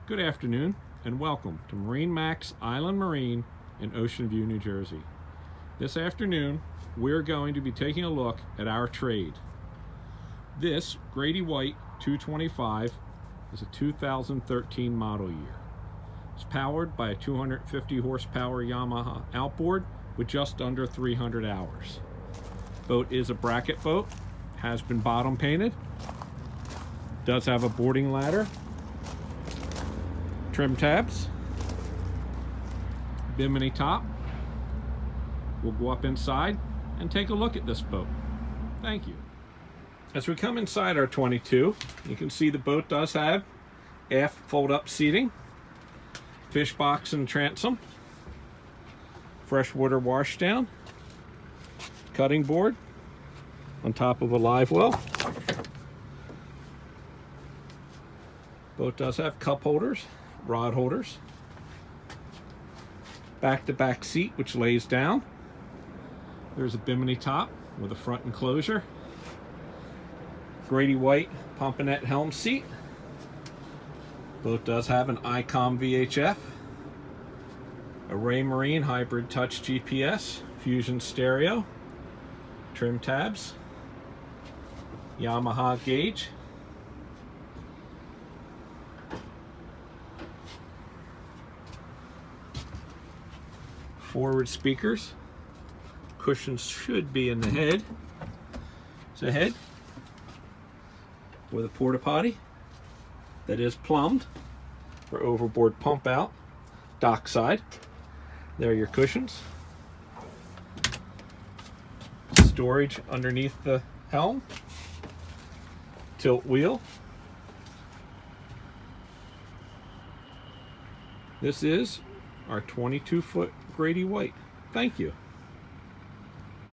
Good afternoon and welcome to MarineMax Island Marine in Ocean View, New Jersey. This afternoon we're going to be taking a look at our trade. This Grady White 225 is a 2013 model year. It's powered by a 250 horsepower Yamaha outboard with just under 300 hours. Boat is a bracket boat, has been bottom painted, does have a boarding ladder, trim tabs, bimini top. We'll go up inside and take a look at this boat. Thank you. As we come inside our 22, you can see the boat does have aft fold-up seating, fish box and transom, freshwater washdown, cutting board on top of a live well. Boat does have cup holders, rod holders, back-to-back seat which lays down. There's a bimini top with a front enclosure, Grady White pomponette helm seat. Boat does have an ICOM VHF, a Ray Marine hybrid touch GPS, fusion stereo, trim tabs, Yamaha gauge, forward speakers, cushions should be in the head. It's a head with a porta potty that is plumbed for overboard pump out, dockside. There are your cushions. Storage underneath the helm, tilt wheel. This is our 22-foot Grady White. Thank you.